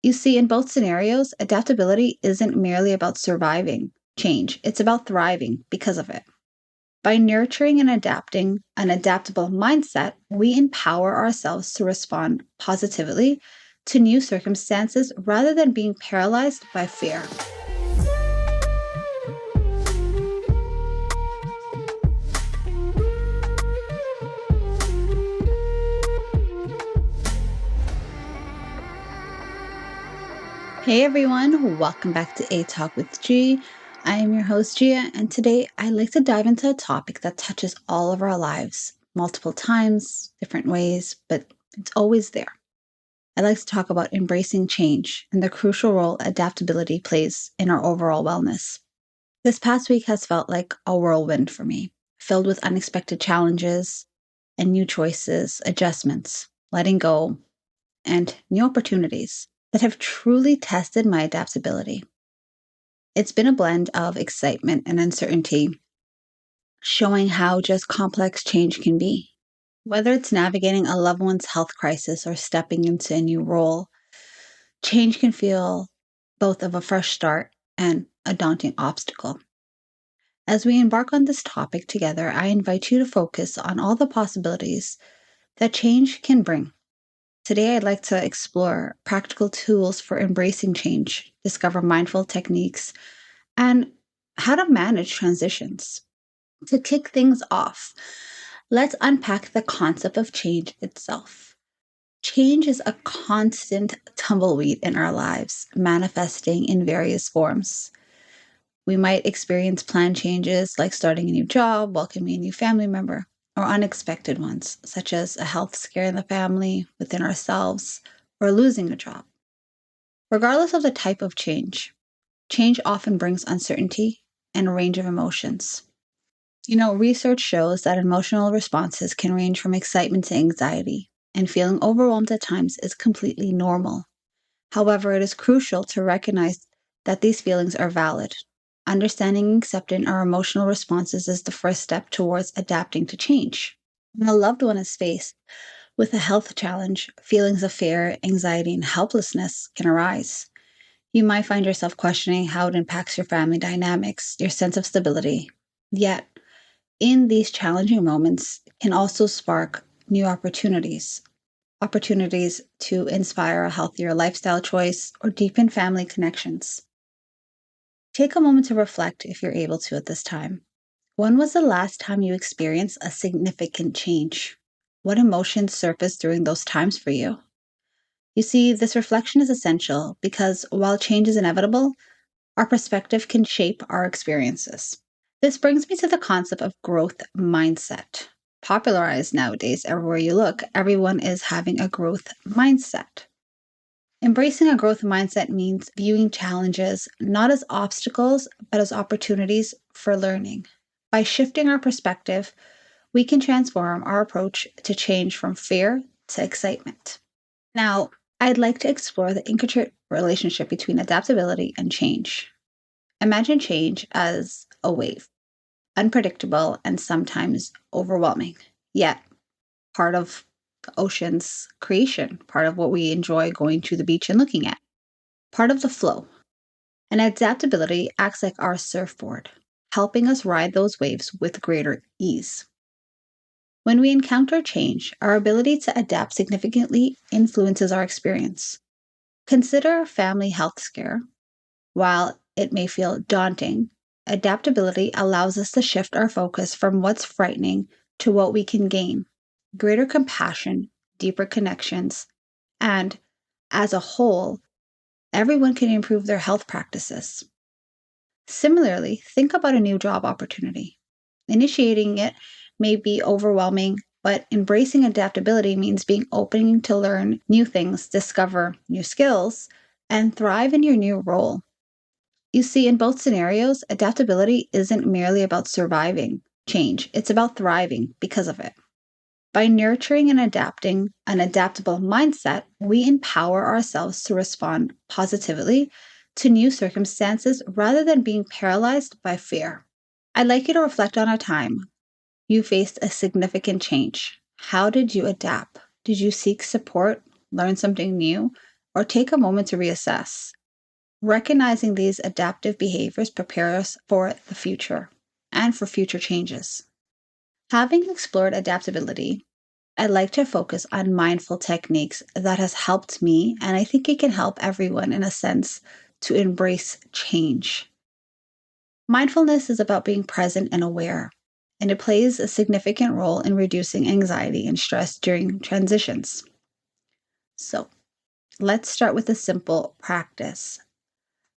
You see, in both scenarios, adaptability isn't merely about surviving change, it's about thriving because of it. By nurturing and adapting an adaptable mindset, we empower ourselves to respond positively to new circumstances rather than being paralyzed by fear. Hey everyone, welcome back to A Talk with G. I am your host Gia, and today I'd like to dive into a topic that touches all of our lives multiple times, different ways, but it's always there. I'd like to talk about embracing change and the crucial role adaptability plays in our overall wellness. This past week has felt like a whirlwind for me, filled with unexpected challenges and new choices, adjustments, letting go, and new opportunities that have truly tested my adaptability. It's been a blend of excitement and uncertainty, showing how just complex change can be. Whether it's navigating a loved one's health crisis or stepping into a new role, change can feel both of a fresh start and a daunting obstacle. As we embark on this topic together, I invite you to focus on all the possibilities that change can bring. Today, I'd like to explore practical tools for embracing change, discover mindful techniques, and how to manage transitions. To kick things off, let's unpack the concept of change itself. Change is a constant tumbleweed in our lives, manifesting in various forms. We might experience planned changes like starting a new job, welcoming a new family member, or unexpected ones, such as a health scare in the family, within ourselves, or losing a job. Regardless of the type of change, change often brings uncertainty and a range of emotions. Research shows that emotional responses can range from excitement to anxiety, and feeling overwhelmed at times is completely normal. However, it is crucial to recognize that these feelings are valid. Understanding and accepting our emotional responses is the first step towards adapting to change. When a loved one is faced with a health challenge, feelings of fear, anxiety, and helplessness can arise. You might find yourself questioning how it impacts your family dynamics, your sense of stability. Yet, in these challenging moments can also spark new opportunities to inspire a healthier lifestyle choice or deepen family connections. Take a moment to reflect if you're able to at this time. When was the last time you experienced a significant change? What emotions surfaced during those times for you? You see, this reflection is essential because while change is inevitable, our perspective can shape our experiences. This brings me to the concept of growth mindset. Popularized nowadays, everywhere you look, everyone is having a growth mindset. Embracing a growth mindset means viewing challenges not as obstacles, but as opportunities for learning. By shifting our perspective, we can transform our approach to change from fear to excitement. Now, I'd like to explore the intricate relationship between adaptability and change. Imagine change as a wave, unpredictable and sometimes overwhelming, yet part of the ocean's creation, part of what we enjoy going to the beach and looking at, part of the flow. And adaptability acts like our surfboard, helping us ride those waves with greater ease. When we encounter change, our ability to adapt significantly influences our experience. Consider a family health scare. While it may feel daunting, adaptability allows us to shift our focus from what's frightening to what we can gain, greater compassion, deeper connections, and as a whole, everyone can improve their health practices. Similarly, think about a new job opportunity. Initiating it may be overwhelming, but embracing adaptability means being open to learn new things, discover new skills, and thrive in your new role. You see, in both scenarios, adaptability isn't merely about surviving change, it's about thriving because of it. By nurturing and adapting an adaptable mindset, we empower ourselves to respond positively to new circumstances rather than being paralyzed by fear. I'd like you to reflect on a time you faced a significant change. How did you adapt? Did you seek support, learn something new, or take a moment to reassess. Recognizing these adaptive behaviors prepare us for the future and for future changes. Having explored adaptability, I like to focus on mindful techniques that has helped me, and I think it can help everyone in a sense to embrace change. Mindfulness is about being present and aware, and it plays a significant role in reducing anxiety and stress during transitions. So, let's start with a simple practice.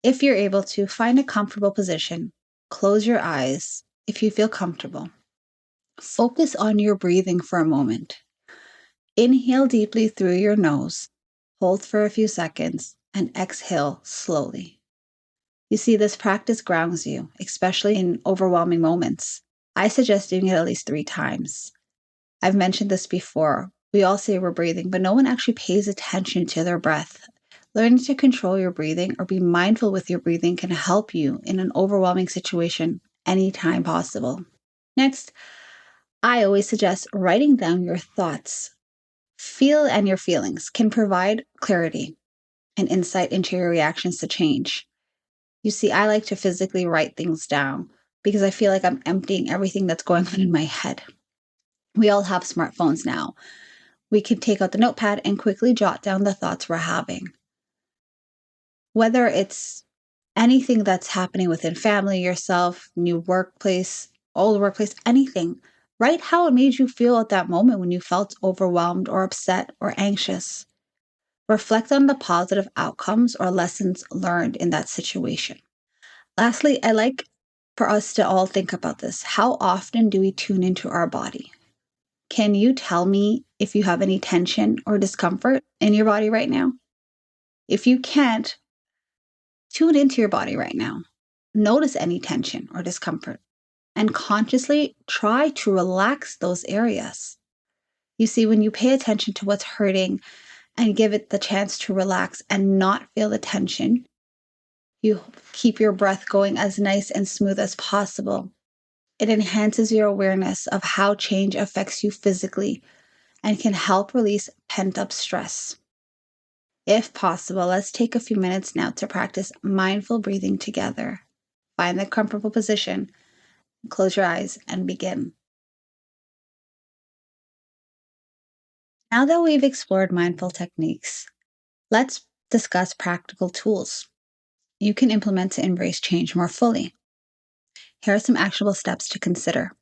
If you're able to, find a comfortable position, close your eyes if you feel comfortable. Focus on your breathing for a moment. Inhale deeply through your nose, hold for a few seconds, and exhale slowly. You see, this practice grounds you, especially in overwhelming moments. I suggest doing it at least 3 times. I've mentioned this before. We all say we're breathing, but no one actually pays attention to their breath. Learning to control your breathing or be mindful with your breathing can help you in an overwhelming situation anytime possible. Next, I always suggest writing down your thoughts. Feel and your feelings can provide clarity and insight into your reactions to change. You see, I like to physically write things down because I feel like I'm emptying everything that's going on in my head. We all have smartphones now. We can take out the notepad and quickly jot down the thoughts we're having. Whether it's anything that's happening within family, yourself, new workplace, old workplace, anything, write how it made you feel at that moment when you felt overwhelmed or upset or anxious. Reflect on the positive outcomes or lessons learned in that situation. Lastly, I like for us to all think about this. How often do we tune into our body? Can you tell me if you have any tension or discomfort in your body right now? If you can't, tune into your body right now. Notice any tension or discomfort and consciously try to relax those areas. You see, when you pay attention to what's hurting and give it the chance to relax and not feel the tension, you keep your breath going as nice and smooth as possible. It enhances your awareness of how change affects you physically and can help release pent-up stress. If possible, let's take a few minutes now to practice mindful breathing together. Find the comfortable position, close your eyes, and begin. Now that we've explored mindful techniques, let's discuss practical tools you can implement to embrace change more fully. Here are some actionable steps to consider.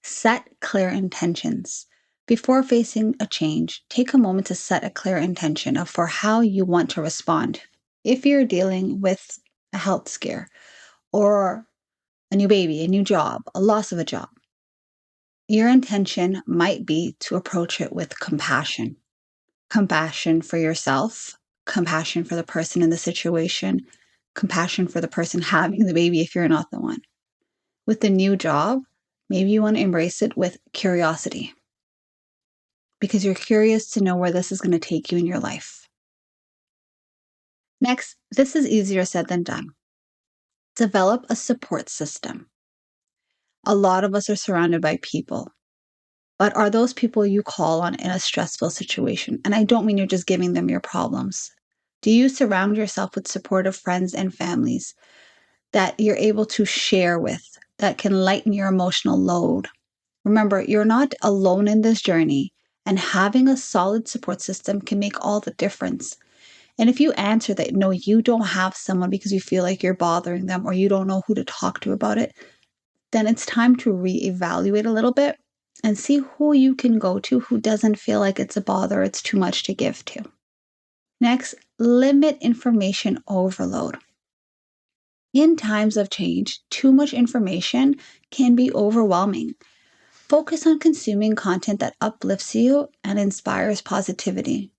Set clear intentions. Before facing a change, take a moment to set a clear intention for how you want to respond. If you're dealing with a health scare or a new baby, a new job, a loss of a job, your intention might be to approach it with compassion. Compassion for yourself, compassion for the person in the situation, compassion for the person having the baby if you're not the one. With the new job, maybe you want to embrace it with curiosity because you're curious to know where this is going to take you in your life. Next, this is easier said than done. Develop a support system. A lot of us are surrounded by people, but are those people you call on in a stressful situation? And I don't mean you're just giving them your problems. Do you surround yourself with supportive friends and families that you're able to share with, that can lighten your emotional load? Remember, you're not alone in this journey, and having a solid support system can make all the difference. And if you answer that, no, you don't have someone because you feel like you're bothering them or you don't know who to talk to about it, then it's time to reevaluate a little bit and see who you can go to who doesn't feel like it's a bother, it's too much to give to. Next, limit information overload. In times of change, too much information can be overwhelming. Focus on consuming content that uplifts you and inspires positivity.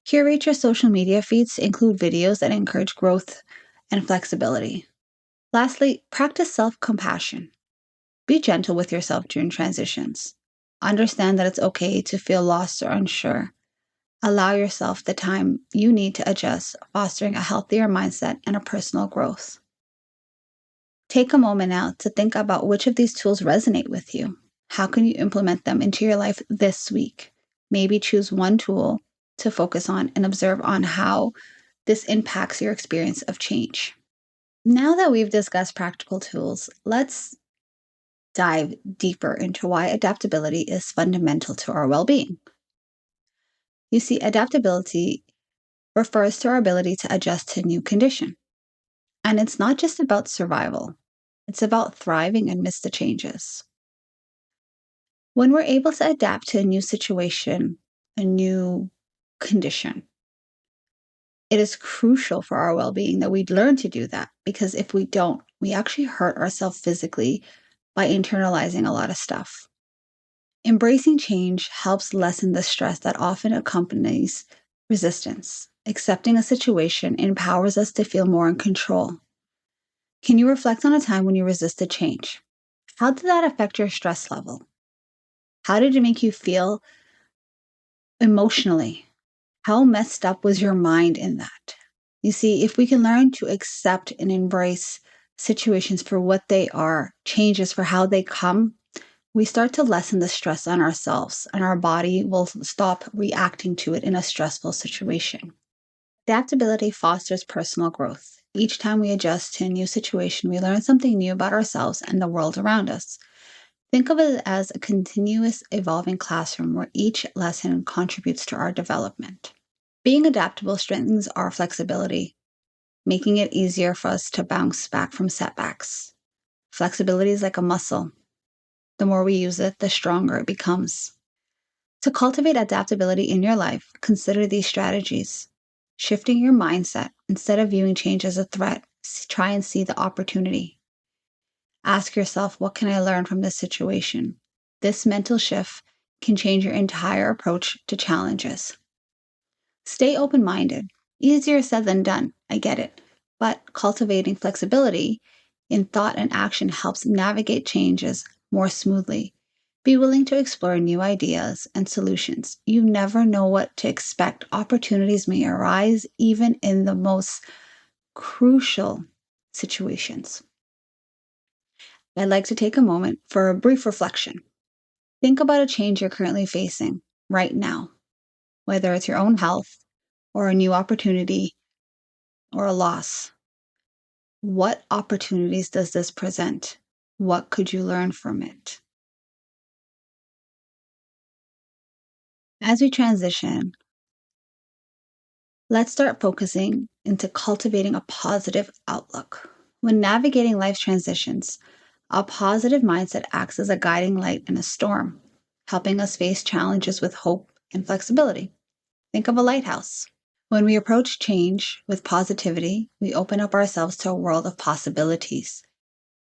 Curate your social media feeds to include videos that encourage growth and flexibility. Lastly, practice self-compassion. Be gentle with yourself during transitions. Understand that it's okay to feel lost or unsure. Allow yourself the time you need to adjust, fostering a healthier mindset and a personal growth. Take a moment now to think about which of these tools resonate with you. How can you implement them into your life this week? Maybe choose one tool to focus on and observe on how this impacts your experience of change. Now that we've discussed practical tools, let's dive deeper into why adaptability is fundamental to our well being. You see, adaptability refers to our ability to adjust to new condition. And it's not just about survival, it's about thriving amidst the changes. When we're able to adapt to a new situation, a new condition, it is crucial for our well being that we learn to do that, because if we don't, we actually hurt ourselves physically by internalizing a lot of stuff. Embracing change helps lessen the stress that often accompanies resistance. Accepting a situation empowers us to feel more in control. Can you reflect on a time when you resisted change? How did that affect your stress level? How did it make you feel emotionally? How messed up was your mind in that? You see, if we can learn to accept and embrace situations for what they are, changes for how they come, we start to lessen the stress on ourselves, and our body will stop reacting to it in a stressful situation. Adaptability fosters personal growth. Each time we adjust to a new situation, we learn something new about ourselves and the world around us. Think of it as a continuous evolving classroom where each lesson contributes to our development. Being adaptable strengthens our flexibility, making it easier for us to bounce back from setbacks. Flexibility is like a muscle. The more we use it, the stronger it becomes. To cultivate adaptability in your life, consider these strategies. Shifting your mindset. Instead of viewing change as a threat, try and see the opportunity. Ask yourself, what can I learn from this situation? This mental shift can change your entire approach to challenges. Stay open-minded. Easier said than done, I get it. But cultivating flexibility in thought and action helps navigate changes more smoothly. Be willing to explore new ideas and solutions. You never know what to expect. Opportunities may arise even in the most crucial situations. I'd like to take a moment for a brief reflection. Think about a change you're currently facing right now, whether it's your own health or a new opportunity or a loss. What opportunities does this present? What could you learn from it? As we transition, let's start focusing into cultivating a positive outlook. When navigating life's transitions, a positive mindset acts as a guiding light in a storm, helping us face challenges with hope and flexibility. Think of a lighthouse. When we approach change with positivity, we open up ourselves to a world of possibilities,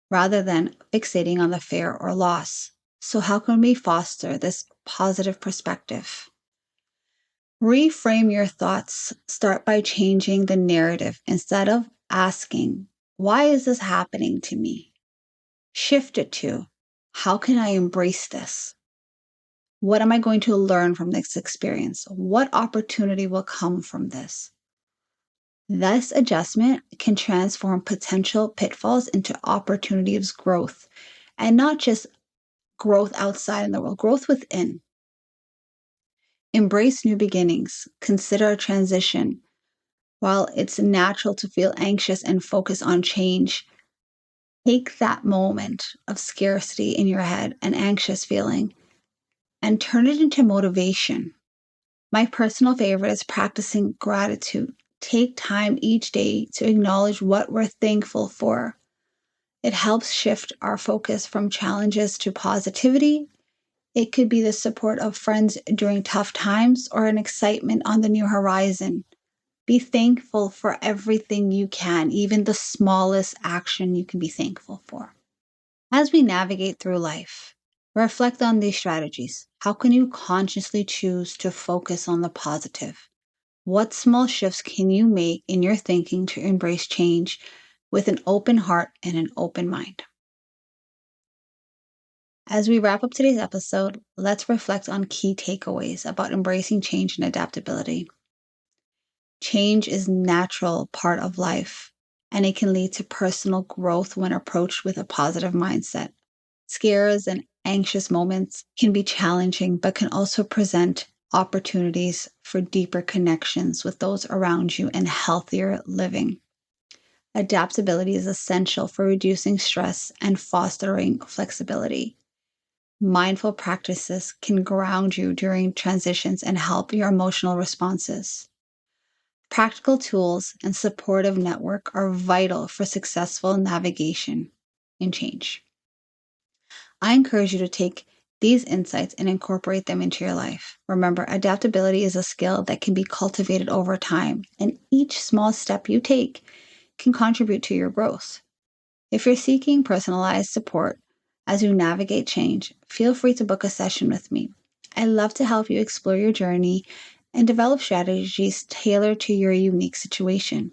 rather than fixating on the fear or loss. So how can we foster this positive perspective? Reframe your thoughts. Start by changing the narrative. Instead of asking, why is this happening to me? Shift it to, how can I embrace this? What am I going to learn from this experience? What opportunity will come from this? This adjustment can transform potential pitfalls into opportunities of growth, and not just growth outside in the world, growth within. Embrace new beginnings. Consider a transition. While it's natural to feel anxious and focus on change, take that moment of scarcity in your head, an anxious feeling, and turn it into motivation. My personal favorite is practicing gratitude. Take time each day to acknowledge what we're thankful for. It helps shift our focus from challenges to positivity. It could be the support of friends during tough times or an excitement on the new horizon. Be thankful for everything you can, even the smallest action you can be thankful for. As we navigate through life, reflect on these strategies. How can you consciously choose to focus on the positive? What small shifts can you make in your thinking to embrace change with an open heart and an open mind? As we wrap up today's episode, let's reflect on key takeaways about embracing change and adaptability. Change is a natural part of life, and it can lead to personal growth when approached with a positive mindset. Scares and anxious moments can be challenging, but can also present opportunities for deeper connections with those around you and healthier living. Adaptability is essential for reducing stress and fostering flexibility. Mindful practices can ground you during transitions and help your emotional responses. Practical tools and supportive network are vital for successful navigation and change. I encourage you to take these insights and incorporate them into your life. Remember, adaptability is a skill that can be cultivated over time, and each small step you take can contribute to your growth. If you're seeking personalized support as you navigate change, feel free to book a session with me. I love to help you explore your journey and develop strategies tailored to your unique situation.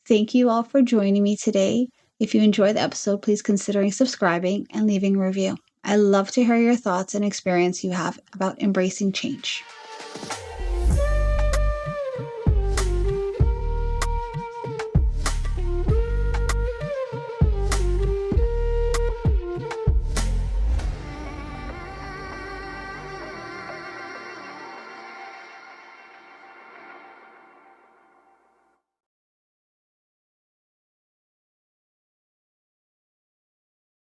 Thank you all for joining me today. If you enjoyed the episode, please consider subscribing and leaving a review. I love to hear your thoughts and experience you have about embracing change.